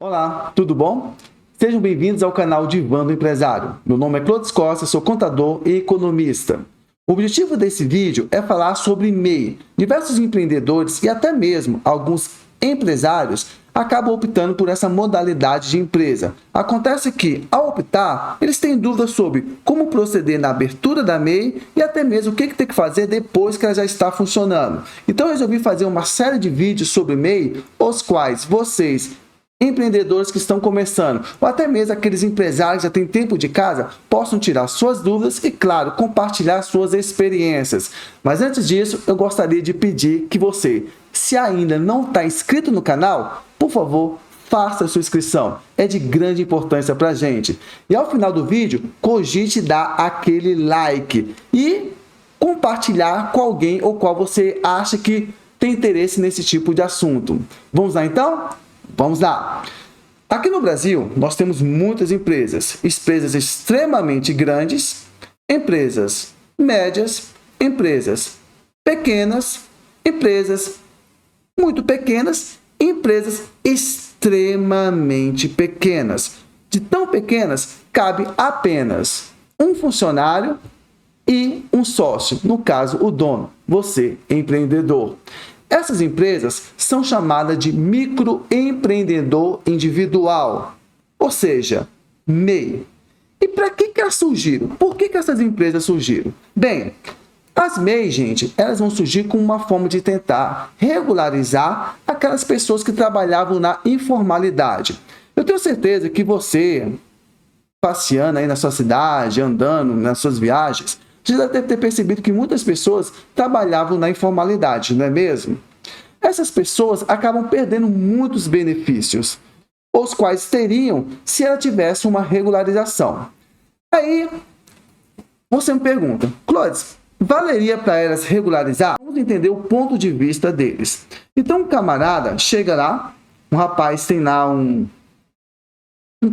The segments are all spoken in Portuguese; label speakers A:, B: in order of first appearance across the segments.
A: Olá, tudo bom? Sejam bem-vindos ao canal Divã do Empresário. Meu nome é Clodes Costa, sou contador e economista. O objetivo desse vídeo é falar sobre MEI. Diversos empreendedores e até mesmo alguns empresários acabam optando por essa modalidade de empresa. Acontece que, ao optar, eles têm dúvidas sobre como proceder na abertura da MEI e até mesmo o que tem que fazer depois que ela já está funcionando. Então, eu resolvi fazer uma série de vídeos sobre MEI, os quais vocês, empreendedores que estão começando, ou até mesmo aqueles empresários que já têm tempo de casa, possam tirar suas dúvidas e, claro, compartilhar suas experiências. Mas antes disso, eu gostaria de pedir que você, se ainda não está inscrito no canal, por favor, faça a sua inscrição. É de grande importância para a gente. E ao final do vídeo, cogite dar aquele like e compartilhar com alguém ou qual você acha que tem interesse nesse tipo de assunto. Vamos lá então? Vamos lá! Aqui no Brasil, nós temos muitas empresas extremamente grandes, empresas médias, empresas pequenas, empresas muito pequenas, empresas extremamente pequenas. De tão pequenas, cabe apenas um funcionário e um sócio, no caso, o dono, você, empreendedor. Essas empresas são chamadas de microempreendedor individual, ou seja, MEI. E para que elas surgiram? Por que essas empresas surgiram? Bem, as MEI, gente, elas vão surgir com uma forma de tentar regularizar aquelas pessoas que trabalhavam na informalidade. Eu tenho certeza que você, passeando aí na sua cidade, andando nas suas viagens, você já deve ter percebido que muitas pessoas trabalhavam na informalidade, não é mesmo? Essas pessoas acabam perdendo muitos benefícios, os quais teriam se ela tivesse uma regularização. Aí, você me pergunta, Clodes, valeria para elas regularizar? Vamos entender o ponto de vista deles. Então, um camarada chega lá, um rapaz tem lá um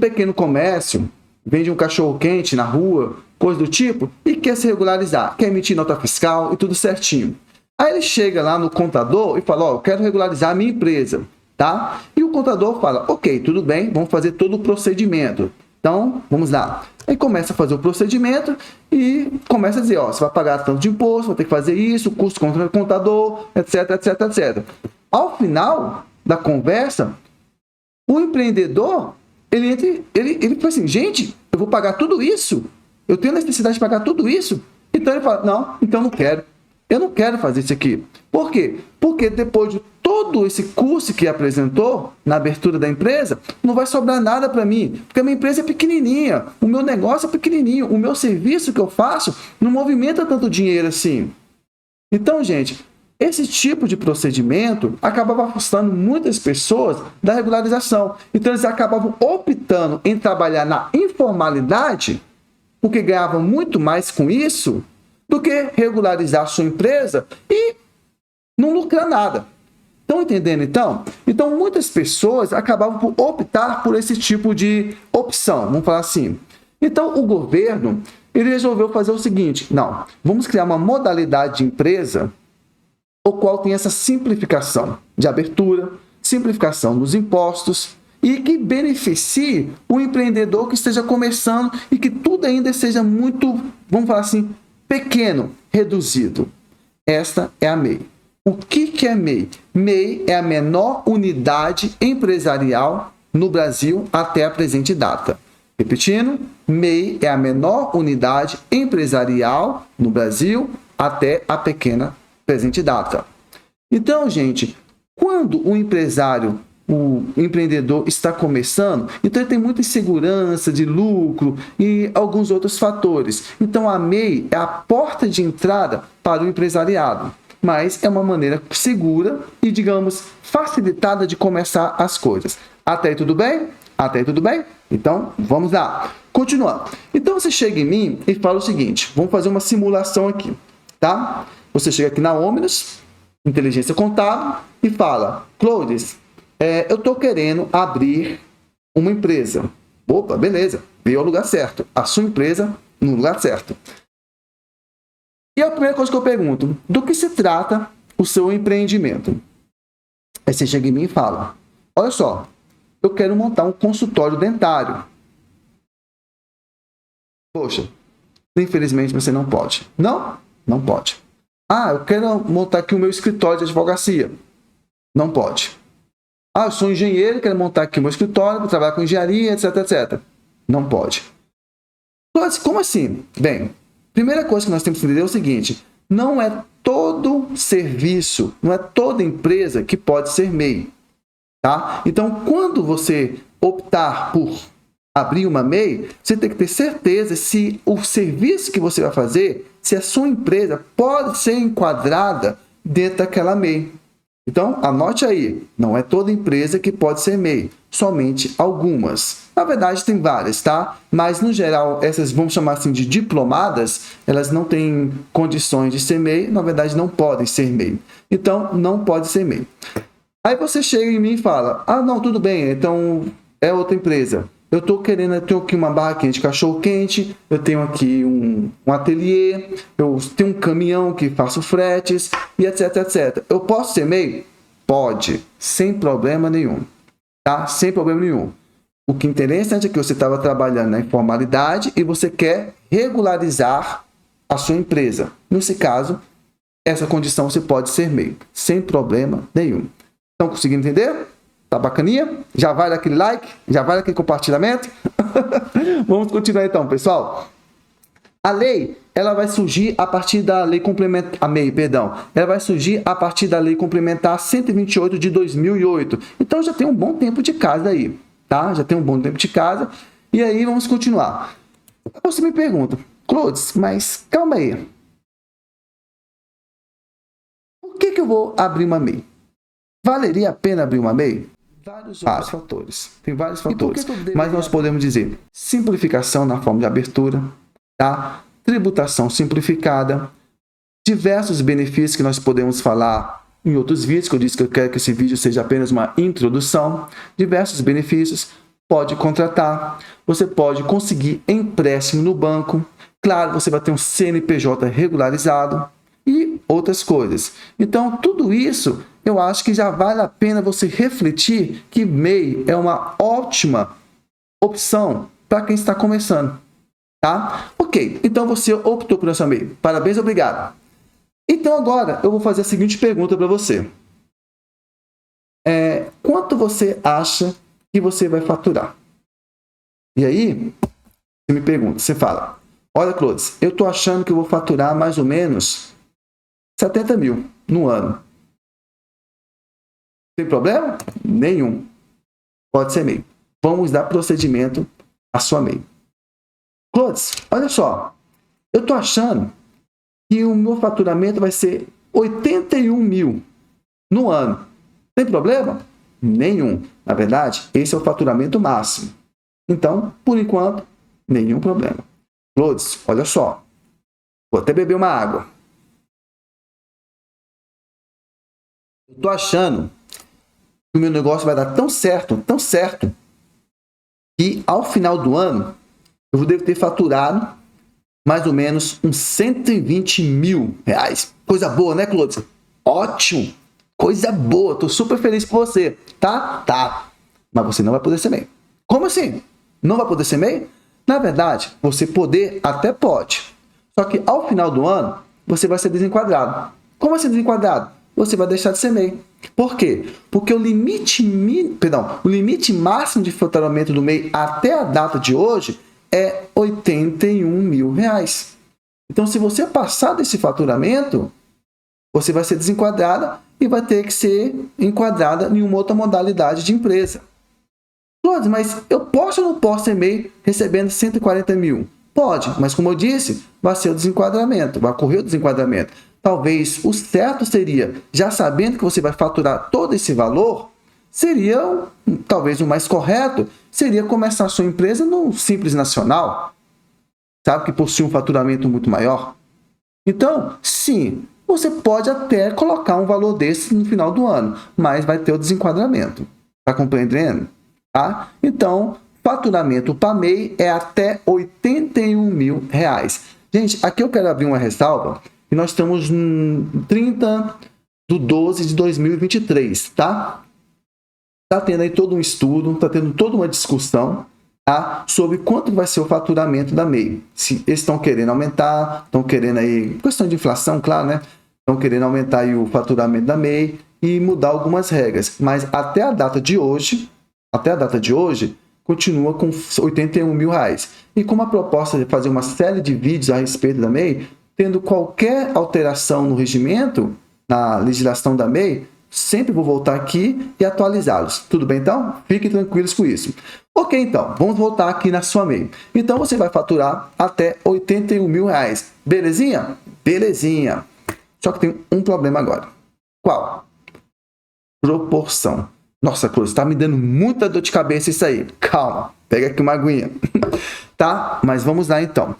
A: pequeno comércio, vende um cachorro-quente na rua, coisa do tipo, e quer se regularizar, quer emitir nota fiscal e tudo certinho. Aí ele chega lá no contador e fala, ó, eu quero regularizar a minha empresa, tá? E o contador fala, ok, tudo bem, vamos fazer todo o procedimento. Então, vamos lá. Aí começa a fazer o procedimento e começa a dizer, ó, você vai pagar tanto de imposto, vai ter que fazer isso, custo contra o contador, etc, etc, etc. Ao final da conversa, o empreendedor, ele fala assim, gente, eu vou pagar tudo isso? Eu tenho necessidade de pagar tudo isso? Então ele fala, não, então não quero. Eu não quero fazer isso aqui. Por quê? Porque depois de todo esse custo que apresentou na abertura da empresa, não vai sobrar nada para mim. Porque a minha empresa é pequenininha, o meu negócio é pequenininho, o meu serviço que eu faço não movimenta tanto dinheiro assim. Então, gente, esse tipo de procedimento acabava afastando muitas pessoas da regularização. Então, eles acabavam optando em trabalhar na informalidade, porque ganhavam muito mais com isso do que regularizar sua empresa e não lucrar nada. Estão entendendo, então? Então, muitas pessoas acabavam por optar por esse tipo de opção, vamos falar assim. Então, o governo, ele resolveu fazer o seguinte, não, vamos criar uma modalidade de empresa o qual tem essa simplificação de abertura, simplificação dos impostos e que beneficie o empreendedor que esteja começando e que tudo ainda seja muito, vamos falar assim, pequeno, reduzido. Esta é a MEI. O que é MEI? MEI é a menor unidade empresarial no Brasil até a presente data. Repetindo, MEI é a menor unidade empresarial no Brasil até a pequena presente data. Então, gente, quando o empresário, o empreendedor está começando, então ele tem muita insegurança de lucro e alguns outros fatores. Então, a MEI é a porta de entrada para o empresariado, mas é uma maneira segura e, digamos, facilitada de começar as coisas. Até aí tudo bem? Até aí tudo bem? Então, vamos lá. Continuando. Então, você chega em mim e fala o seguinte, vamos fazer uma simulação aqui, tá? Você chega aqui na Omnis, Inteligência Contábil, e fala, Clodes, eu estou querendo abrir uma empresa. Opa, beleza, veio ao lugar certo. A sua empresa no lugar certo. E a primeira coisa que eu pergunto, do que se trata o seu empreendimento? Aí você chega em mim e fala, olha só, eu quero montar um consultório dentário. Poxa, infelizmente você não pode. Não? Não pode. Ah, eu quero montar aqui o meu escritório de advocacia. Não pode. Ah, eu sou engenheiro, quero montar aqui o meu escritório para trabalhar com engenharia, etc, etc. Não pode. Como assim? Bem, primeira coisa que nós temos que entender é o seguinte: não é todo serviço, não é toda empresa que pode ser MEI. Tá? Então, quando você optar por abrir uma MEI, você tem que ter certeza se o serviço que você vai fazer, se a sua empresa pode ser enquadrada dentro daquela MEI. Então, anote aí, não é toda empresa que pode ser MEI, somente algumas. Na verdade, tem várias, tá? Mas, no geral, essas, vamos chamar assim de diplomadas, elas não têm condições de ser MEI, na verdade, não podem ser MEI. Então, não pode ser MEI. Aí você chega em mim e fala, ah, não, tudo bem, então é outra empresa. Eu tenho aqui uma barraquinha de cachorro-quente, eu tenho aqui um ateliê, eu tenho um caminhão que faço fretes, e etc, etc. Eu posso ser MEI? Pode, sem problema nenhum, tá? Sem problema nenhum. O que é interessante é que você estava trabalhando na informalidade e você quer regularizar a sua empresa. Nesse caso, essa condição você pode ser MEI, sem problema nenhum. Estão conseguindo entender? Tá bacaninha? Já vale aquele like? Já vale aquele compartilhamento? Vamos continuar então, pessoal. A lei, ela vai surgir a partir da lei complementar, a MEI, perdão. Ela vai surgir a partir da lei complementar 128 de 2008. Então já tem um bom tempo de casa aí, tá? Já tem um bom tempo de casa. E aí vamos continuar. Você me pergunta, Clodes, mas calma aí. Por que eu vou abrir uma MEI? Valeria a pena abrir uma MEI? Vários outros fatores. Tem vários fatores. Mas nós podemos dizer simplificação na forma de abertura, tá? Tributação simplificada, diversos benefícios que nós podemos falar em outros vídeos, que eu disse que eu quero que esse vídeo seja apenas uma introdução. Diversos benefícios. Pode contratar, você pode conseguir empréstimo no banco. Claro, você vai ter um CNPJ regularizado e outras coisas. Então, tudo isso eu acho que já vale a pena você refletir que MEI é uma ótima opção para quem está começando, tá? Ok, então você optou por essa MEI. Parabéns, obrigado. Então agora eu vou fazer a seguinte pergunta para você. Quanto você acha que você vai faturar? E aí, você me pergunta, você fala, olha, Clodes, eu estou achando que eu vou faturar mais ou menos 70 mil no ano. Tem problema? Nenhum. Pode ser MEI. Vamos dar procedimento à sua MEI. Clodes, olha só. Eu estou achando que o meu faturamento vai ser 81 mil no ano. Tem problema? Nenhum. Na verdade, esse é o faturamento máximo. Então, por enquanto, nenhum problema. Clodes, olha só. Vou até beber uma água. Eu estou achando que o meu negócio vai dar tão certo, que ao final do ano eu devo ter faturado mais ou menos uns 120 mil reais. Coisa boa, né, Clodes? Ótimo! Coisa boa, estou super feliz por você, tá? Tá. Mas você não vai poder ser MEI. Como assim? Não vai poder ser MEI? Na verdade, você poder até pode. Só que ao final do ano, você vai ser desenquadrado. Como vai ser desenquadrado? Você vai deixar de ser MEI. Por quê? Porque o limite máximo de faturamento do MEI até a data de hoje é 81 mil reais. Então, se você passar desse faturamento, você vai ser desenquadrada e vai ter que ser enquadrada em uma outra modalidade de empresa. Clodes, mas eu posso ou não posso ser MEI recebendo 140 mil? Pode, mas como eu disse, vai ser o desenquadramento, vai ocorrer o desenquadramento. Talvez o certo seria, já sabendo que você vai faturar todo esse valor, seria, talvez o mais correto, seria começar a sua empresa no Simples Nacional, sabe, que possui um faturamento muito maior. Então, sim, você pode até colocar um valor desse no final do ano, mas vai ter o desenquadramento. Está compreendendo? Tá? Então, faturamento para MEI é até 81 mil reais. Gente, aqui eu quero abrir uma ressalva, que nós estamos em 30 de 12 de 2023, tá? está tendo aí todo um estudo, está tendo toda uma discussão, tá, sobre quanto vai ser o faturamento da MEI. Se eles estão querendo aumentar, estão querendo aí, questão de inflação, claro, né? Estão querendo aumentar aí o faturamento da MEI e mudar algumas regras. Mas até a data de hoje, continua com R$81.000. E com uma proposta de fazer uma série de vídeos a respeito da MEI, tendo qualquer alteração no regimento, na legislação da MEI, sempre vou voltar aqui e atualizá-los. Tudo bem, então? Fiquem tranquilos com isso. Ok, então, vamos voltar aqui na sua MEI. Então, você vai faturar até R$81.000. Belezinha? Belezinha. Só que tem um problema agora. Qual? Proporção. Nossa, Cruz, está me dando muita dor de cabeça isso aí. Calma, pega aqui uma aguinha. Tá? Mas vamos lá, então.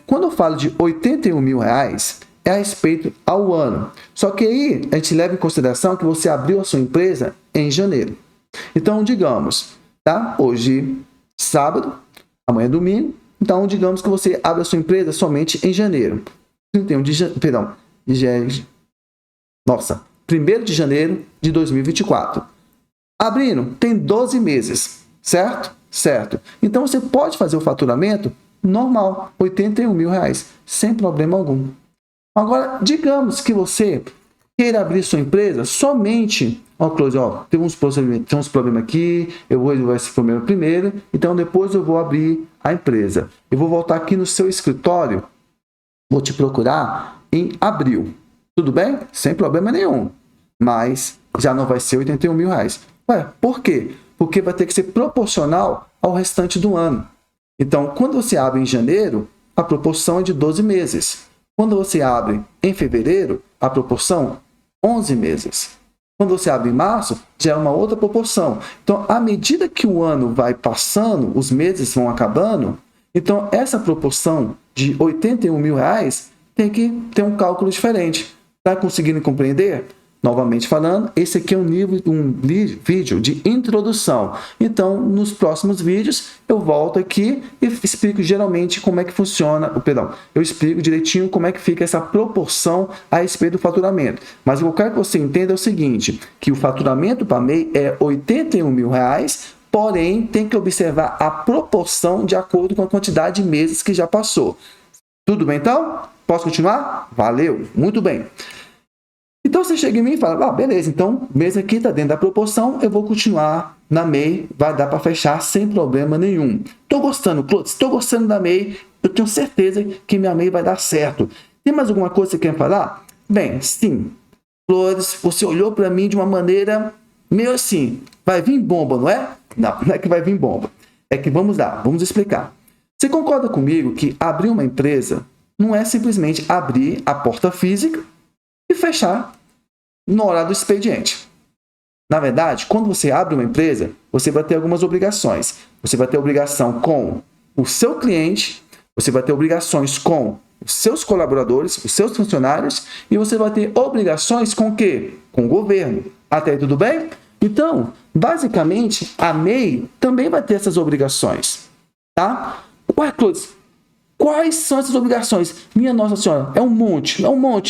A: Quando eu falo de R$81.000, é a respeito ao ano. Só que aí a gente leva em consideração que você abriu a sua empresa em janeiro. Então, digamos, tá? Hoje, sábado, amanhã é domingo. Então, digamos que você abre a sua empresa somente em janeiro. 1º de janeiro de 2024. Abrindo, tem 12 meses, certo? Certo. Então, você pode fazer o faturamento normal, R$81.000, sem problema algum. Agora, digamos que você queira abrir sua empresa somente... Ó, Close, ó, tem uns problemas aqui, eu vou resolver esse problema primeiro, então depois eu vou abrir a empresa. Eu vou voltar aqui no seu escritório, vou te procurar em abril. Tudo bem? Sem problema nenhum. Mas já não vai ser R$81.000. Ué, por quê? Porque vai ter que ser proporcional ao restante do ano. Então, quando você abre em janeiro, a proporção é de 12 meses. Quando você abre em fevereiro, a proporção 11 meses. Quando você abre em março, já é uma outra proporção. Então, à medida que o ano vai passando, os meses vão acabando, então essa proporção de R$81.000 tem que ter um cálculo diferente. Está conseguindo compreender? Novamente falando, esse aqui é um vídeo de introdução. Então, nos próximos vídeos, eu volto aqui e explico geralmente como é que funciona, eu explico direitinho como é que fica essa proporção a respeito do faturamento. Mas eu quero que você entenda o seguinte, que o faturamento para MEI é R$81.000, porém, tem que observar a proporção de acordo com a quantidade de meses que já passou. Tudo bem, então? Posso continuar? Valeu, muito bem. Então, você chega em mim e fala, beleza, então, mês aqui está dentro da proporção, eu vou continuar na MEI, vai dar para fechar sem problema nenhum. Estou gostando, Clóvis, estou gostando da MEI, eu tenho certeza que minha MEI vai dar certo. Tem mais alguma coisa que você quer falar? Bem, sim. Clóvis, você olhou para mim de uma maneira meio assim, vai vir bomba, não é? Não, não é que vai vir bomba. É que vamos lá, vamos explicar. Você concorda comigo que abrir uma empresa não é simplesmente abrir a porta física e fechar no horário do expediente. Na verdade, quando você abre uma empresa, você vai ter algumas obrigações. Você vai ter obrigação com o seu cliente, você vai ter obrigações com os seus colaboradores, os seus funcionários, e você vai ter obrigações com o quê? Com o governo. Até aí tudo bem? Então, basicamente, a MEI também vai ter essas obrigações. Tá? Ué, Clóvis, quais são essas obrigações? Minha Nossa Senhora, é um monte,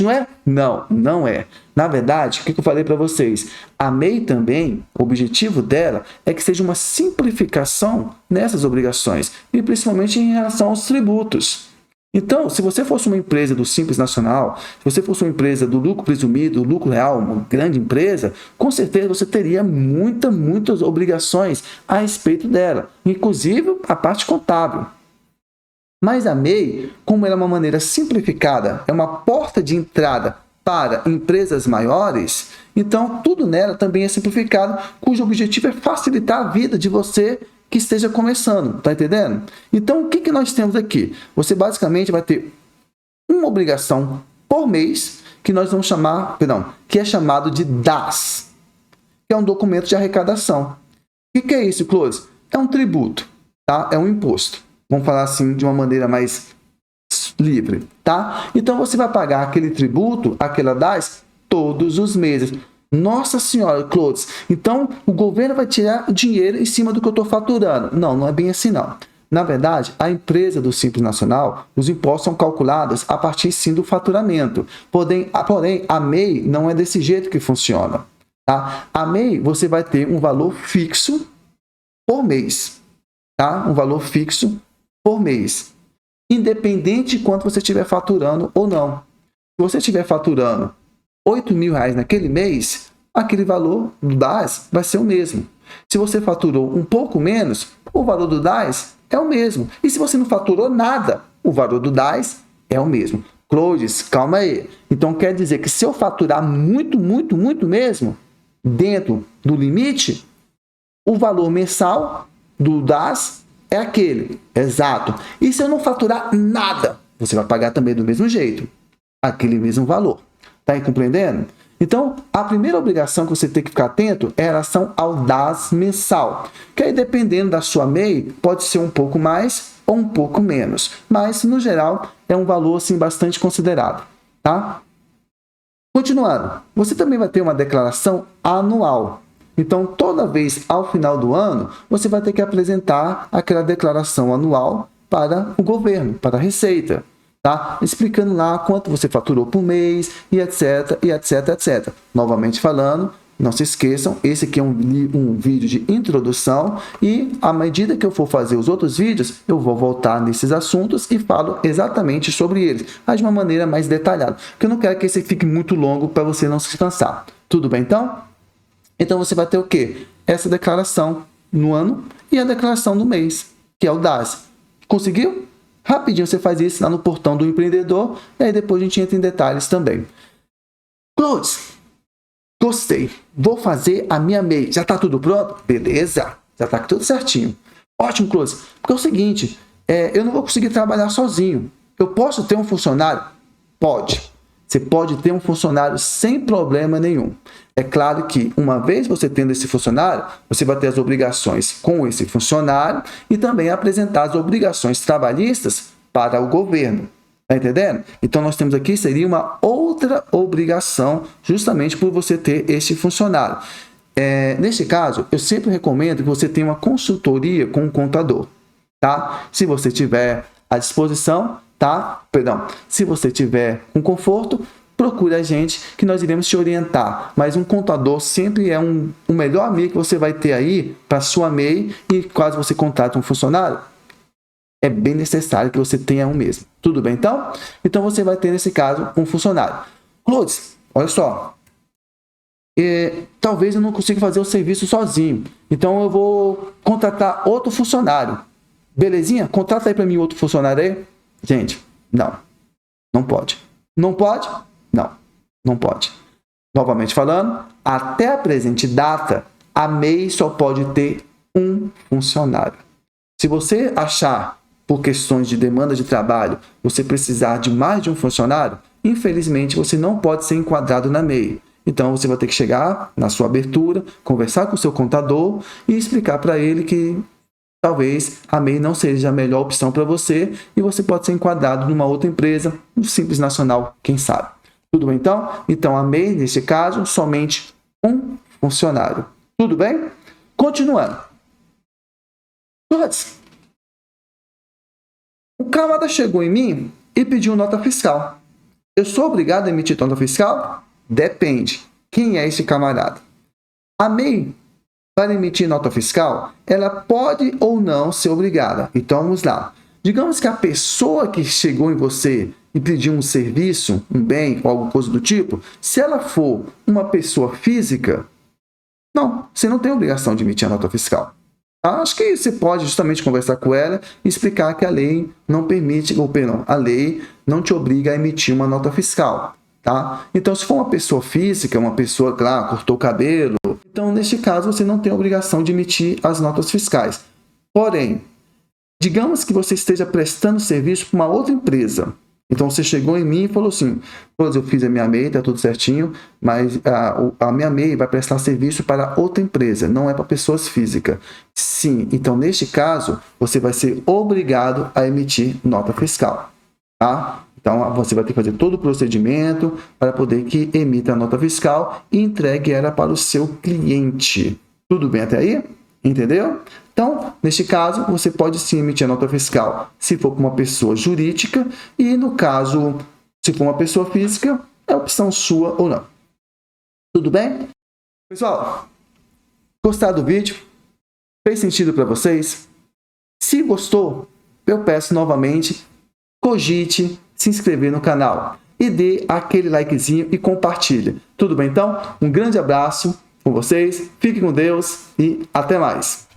A: não é? Não, não é. Na verdade, o que eu falei para vocês? A MEI também, o objetivo dela é que seja uma simplificação nessas obrigações, e principalmente em relação aos tributos. Então, se você fosse uma empresa do Simples Nacional, se você fosse uma empresa do lucro presumido, do lucro real, uma grande empresa, com certeza você teria muitas obrigações a respeito dela, inclusive a parte contábil. Mas a MEI, como ela é uma maneira simplificada, é uma porta de entrada para empresas maiores, então tudo nela também é simplificado, cujo objetivo é facilitar a vida de você que esteja começando, tá entendendo? Então, o que nós temos aqui? Você basicamente vai ter uma obrigação por mês, que nós vamos chamar, que é chamado de DAS, que é um documento de arrecadação. O que é isso, Close? É um tributo, tá? É um imposto. Vamos falar assim de uma maneira mais livre, tá? Então, você vai pagar aquele tributo, aquela DAS, todos os meses. Nossa Senhora, Clóvis, então o governo vai tirar dinheiro em cima do que eu estou faturando. Não, não é bem assim não. Na verdade, a empresa do Simples Nacional, os impostos são calculados a partir sim do faturamento. Porém, a MEI não é desse jeito que funciona. Tá? A MEI, você vai ter um valor fixo por mês. Tá? Um valor fixo por mês. Independente de quanto você estiver faturando ou não. Se você estiver faturando R$8.000 naquele mês, aquele valor do DAS vai ser o mesmo. Se você faturou um pouco menos, o valor do DAS é o mesmo. E se você não faturou nada, o valor do DAS é o mesmo. Clodes, calma aí. Então quer dizer que se eu faturar muito mesmo, dentro do limite, o valor mensal do DAS é aquele, exato. E se eu não faturar nada, você vai pagar também do mesmo jeito, aquele mesmo valor. Tá aí compreendendo? Então, a primeira obrigação que você tem que ficar atento é em relação ao DAS mensal, que aí dependendo da sua MEI, pode ser um pouco mais ou um pouco menos, mas no geral é um valor assim bastante considerado, tá? Continuando, você também vai ter uma declaração anual. Então, toda vez ao final do ano, você vai ter que apresentar aquela declaração anual para o governo, para a Receita, tá? Explicando lá quanto você faturou por mês e etc, e etc, etc. Novamente falando, não se esqueçam, esse aqui é um vídeo de introdução e à medida que eu for fazer os outros vídeos, eu vou voltar nesses assuntos e falo exatamente sobre eles, mas de uma maneira mais detalhada, porque eu não quero que esse fique muito longo para você não se cansar. Tudo bem, então? Então, você vai ter o quê? Essa declaração no ano e a declaração do mês, que é o DAS. Conseguiu? Rapidinho você faz isso lá no portão do empreendedor e aí depois a gente entra em detalhes também. Close. Gostei. Vou fazer a minha MEI. Já está tudo pronto? Beleza. Já está tudo certinho. Ótimo, Close. Porque é o seguinte, eu não vou conseguir trabalhar sozinho. Eu posso ter um funcionário? Pode. Você pode ter um funcionário sem problema nenhum. É claro que, uma vez você tendo esse funcionário, você vai ter as obrigações com esse funcionário e também apresentar as obrigações trabalhistas para o governo. Está entendendo? Então, nós temos aqui, seria uma outra obrigação, justamente por você ter este funcionário. Neste caso, eu sempre recomendo que você tenha uma consultoria com um contador. Tá? Se você tiver à disposição, tá? Perdão, se você tiver com conforto, procure a gente que nós iremos te orientar. Mas um contador sempre é o melhor amigo que você vai ter aí para sua MEI e caso você contrate um funcionário, é bem necessário que você tenha um mesmo. Tudo bem, então? Então, você vai ter, nesse caso, um funcionário. Clodes, olha só. Talvez eu não consiga fazer o serviço sozinho. Então, eu vou contratar outro funcionário. Belezinha? Contrata aí para mim outro funcionário aí. Gente, não. Não pode. Não pode? Não. Não pode. Novamente falando, até a presente data, a MEI só pode ter um funcionário. Se você achar, por questões de demanda de trabalho, você precisar de mais de um funcionário, infelizmente você não pode ser enquadrado na MEI. Então, você vai ter que chegar na sua abertura, conversar com o seu contador e explicar para ele que talvez a MEI não seja a melhor opção para você e você pode ser enquadrado numa outra empresa, um Simples Nacional, quem sabe. Tudo bem, então? Então, a MEI, neste caso, somente um funcionário. Tudo bem? Continuando. O camarada chegou em mim e pediu nota fiscal. Eu sou obrigado a emitir nota fiscal? Depende. Quem é esse camarada? A MEI, para emitir nota fiscal, ela pode ou não ser obrigada. Então, vamos lá. Digamos que a pessoa que chegou em você e pediu um serviço, um bem ou alguma coisa do tipo, se ela for uma pessoa física, não, você não tem obrigação de emitir a nota fiscal. Acho que você pode justamente conversar com ela e explicar que a lei não permite, ou perdão, a lei não te obriga a emitir uma nota fiscal. Tá? Então, se for uma pessoa física, uma pessoa, claro, cortou o cabelo, então, neste caso, você não tem a obrigação de emitir as notas fiscais. Porém, digamos que você esteja prestando serviço para uma outra empresa. Então, você chegou em mim e falou assim, eu fiz a minha MEI, está tudo certinho, mas a minha MEI vai prestar serviço para outra empresa, não é para pessoas físicas. Sim, então, neste caso, você vai ser obrigado a emitir nota fiscal. Tá? Então, você vai ter que fazer todo o procedimento para poder que emita a nota fiscal e entregue ela para o seu cliente. Tudo bem até aí? Entendeu? Então, neste caso, você pode sim emitir a nota fiscal se for para uma pessoa jurídica e, no caso, se for uma pessoa física, é opção sua ou não. Tudo bem? Pessoal, gostaram do vídeo? Fez sentido para vocês? Se gostou, eu peço novamente, cogite se inscrever no canal e dê aquele likezinho e compartilha. Tudo bem então? Um grande abraço com vocês, fiquem com Deus e até mais!